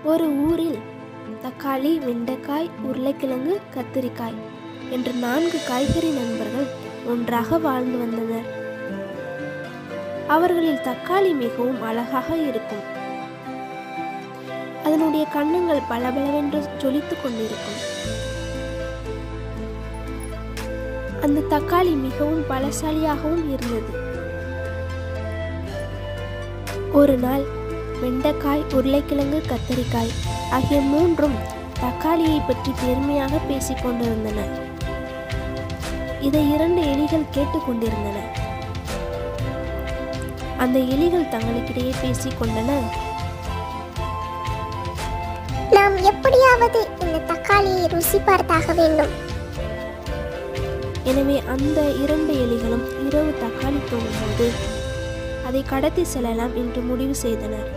ஒரு ஊரில் தக்காளி, வெண்டைக்காய், உருளைக்கிழங்கு, கத்திரிக்காய் என்ற 4 காய்கறி நண்பர்கள் ஒன்றாக வாழ்ந்து வந்தனர். அவர்களில் தக்காளி மிகவும் அழகாக இருக்கும். அதனுடைய கன்னங்கள் பளபளவென்று ஜொலித்துக் கொண்டிருக்கும். அந்த தக்காளி மிகவும் பலசாலியாகவும் இருந்தது. ஒரு நாள் வெண்டைக்காய், உருளைக்கிழங்கு, கத்தரிக்காய் ஆகிய 3ம் தக்காளியை பற்றி பெருமையாக பேசிக் கொண்டிருந்தன. இதை 2 எலிகள் கேட்டுக்கொண்டிருந்தன. அந்த எலிகள் தங்களுக்கிடையே பேசிக் கொண்டன, நாம் எப்படியாவது இந்த தக்காளியை ருசி பார்த்தாக வேண்டும். எனவே அந்த 2 எலிகளும் இரவு தக்காளி தூங்கும்போது அதை கடத்தி செல்லலாம் என்று முடிவு செய்தனர்.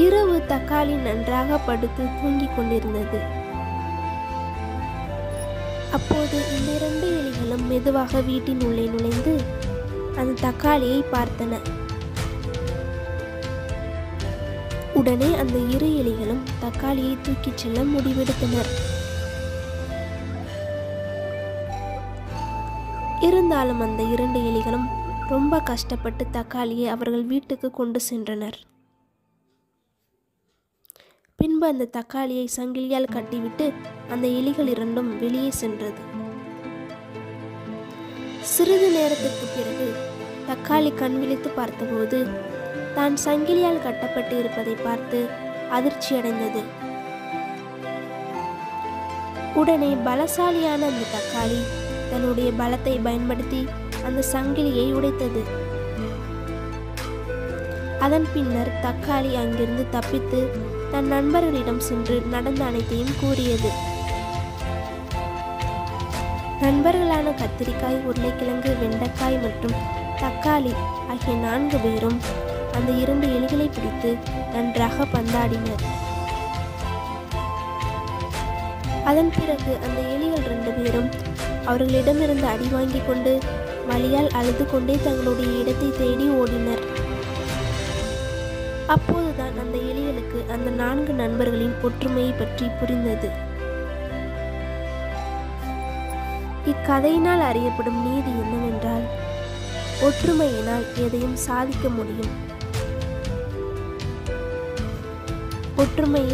இரவு தக்காளி நன்றாக படுத்து தூங்கிக் கொண்டிருந்தது. அப்போது இந்த 2 எலிகளும் மெதுவாக வீட்டின் உள்ளே நுழைந்து அந்த தக்காளியை பார்த்தன. உடனே அந்த 2 எலிகளும் தக்காளியை தூக்கிச் செல்ல முடிவெடுத்தனர். இருந்தாலும் அந்த 2 எலிகளும் ரொம்ப கஷ்டப்பட்டு தக்காளியை அவர்கள் வீட்டுக்கு கொண்டு சென்றனர். பின்பு அந்த தக்காளியை சங்கிலியால் கட்டிவிட்டு அந்த எலிகள் 2ம் வெளியே சென்றது. சிறிது நேரத்திற்கு பிறகு தக்காளி கண் விழித்து பார்த்தபோது தான் சங்கிலியால் கட்டப்பட்டு இருப்பதை பார்த்து அதிர்ச்சி அடைந்தது. உடனே பலசாலியான அந்த தக்காளி தன்னுடைய பலத்தை பயன்படுத்தி அந்த சங்கிலியை உடைத்தது. அதன் பின்னர் தக்காளி அங்கிருந்து தப்பித்து தன் நண்பர்களிடம் சென்று நடந்த அனைத்தையும் கூறியது. நண்பர்களான கத்திரிக்காய், உருளைக்கிழங்கு, வெண்டைக்காய் மற்றும் தக்காளி ஆகிய 4 பேரும் அந்த 2 எலிகளை பிடித்து நன்றாக பந்தாடினர். அதன் பிறகு அந்த எலிகள் 2 பேரும் அவர்களிடமிருந்து அடி வாங்கி கொண்டு வலியால் அழுது கொண்டே தங்களுடைய இடத்தை தேடி ஓடினர். அப்போதுதான் அந்த எலிகளுக்கு அந்த 4 நண்பர்களின் ஒற்றுமையை பற்றி புரிந்தது. இக்கதையினால் அறியப்படும் நீதி என்னவென்றால், ஒற்றுமையினால் எதையும் சாதிக்க முடியும். ஒற்றுமையை